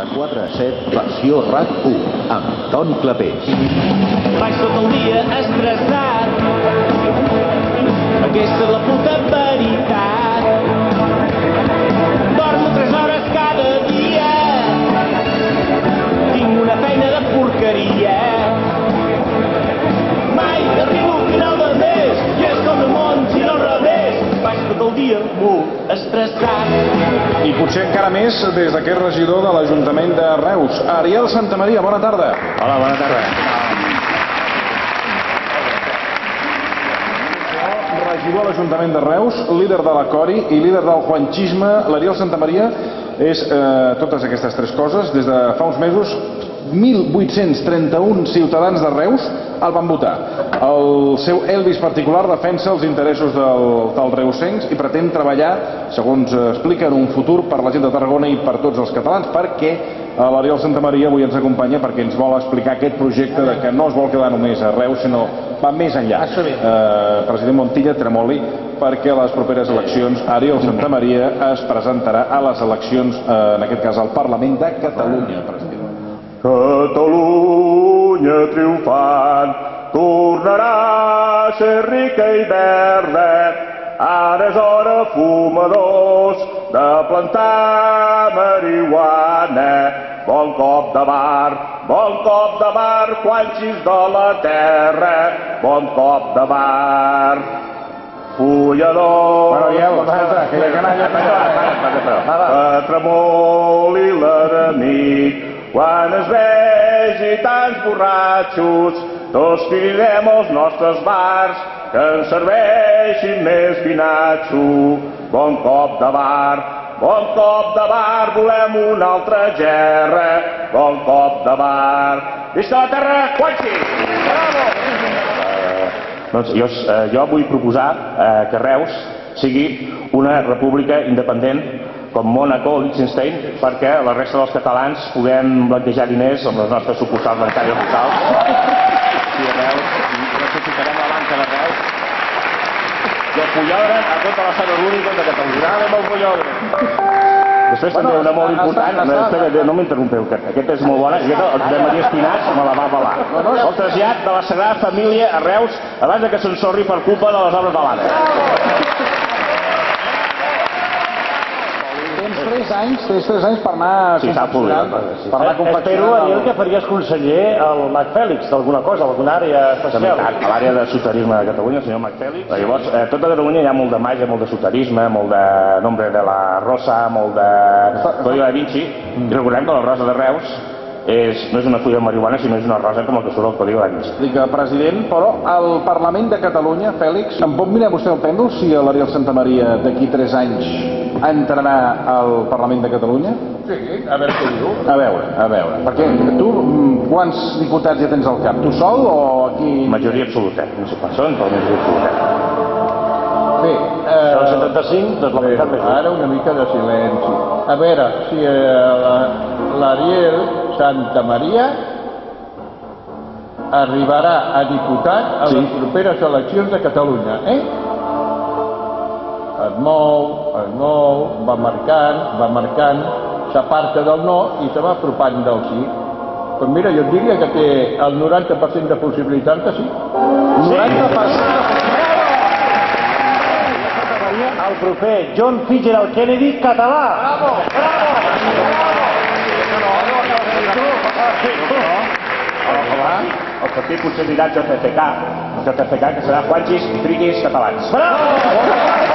De 4 a 7, versió RAC1, amb Toni Clapés. Vaig tot el dia estressat. Aquesta és la puta veritat. Dormo 3 hores cada dia. Tinc una feina de porqueria. Mai arribo al final del mes i és com el món gira al revés. Vaig tot el dia molt estressat. I potser encara més des d'aquest regidor de l'Ajuntament de Reus, Ariel Santamaria. Bona tarda. Hola, bona tarda. Regidor a l'Ajuntament de Reus, líder de la Cori i líder del juanchisme. L'Ariel Santamaria és totes aquestes tres coses. Des de fa uns mesos, 1.831 ciutadans de Reus el van votar. El seu Elvis particular defensa els interessos dels reusencs i pretén treballar, segons explica, en un futur per la gent de Tarragona i per tots els catalans, perquè l'Ariel Santamaria avui ens acompanya perquè ens vol explicar aquest projecte de que no es vol quedar només a Reus, sinó va més enllà. President Montilla, tremoli, perquè a les properes eleccions Ariel Santamaria es presentarà a les eleccions, en aquest cas al Parlament de Catalunya, president. Catalunya triomfant tornarà a ser rica i verda. Ara és hora, fumadors, de plantar marihuana. Bon cop de bar, juanxis de la terra. Bon cop de bar, folladors. Que tremoli l'enemic quan es vegi tants borratxos. Tots cridem als nostres bars que ens serveixin més vinatxo. Bon cop de bar, volem una altra gerra. Bon cop de bar. Visca la terra, Juanxi! Bravo! Jo vull proposar que Reus sigui una república independent com Mònaco o Liechtenstein, perquè la resta dels catalans puguem blanquejar diners amb les nostres sucursals bancàries locals. Aquí a Reus, necessitarem la banca de Reus. I el Fullodre a tota la sala única de Catalunya. Anem al Fullodre. Després també una molt important, no m'interrompeu, aquesta és molt bona, aquesta de Maria Espinàs me la va avalar. El trasllat de la Sagrada Família a Reus abans que s'ensorri per culpa de les obres de l'ADA. Tens 3 anys per anar confeccionant. Espero, Ariel, que faries conseller al Mac Fèlix d'alguna cosa, alguna àrea especial. A l'àrea de soterisme de Catalunya, el senyor Mac Fèlix. Llavors, a tota Catalunya hi ha molt de màgia, molt de soterisme, molt de Nombre de la Rosa, molt de Código da Vinci. I recordem que la rosa de Reus no és una fulla de marihuana, sinó és una rosa com el que surt al Código da Vinci. Dic, president, però al Parlament de Catalunya, Fèlix, em pot mirar vostè el pèndol si l'Ariel Santamaria d'aquí 3 anys entrarà al Parlament de Catalunya? Sí, a veure què diu. A veure. Perquè tu, quants diputats ja tens al cap? Tu sol o aquí? Majoria absoluta. No sé quants són, però majoria absoluta. Bé, El 75, doncs la meitat més. ara una mica de silenci. A veure si l'Ariel Santamaria arribarà a diputat a les properes eleccions de Catalunya, Es mou, va marcant, s'aparta del no i se va apropant del sí. Doncs mira, jo et diria que té el 90% de possibilitats de sí. 90%? El proper John Fitzgerald Kennedy català. Bravo! El partit potser dirà JFK, que serà Juanxis i Friquis catalans. Bravo!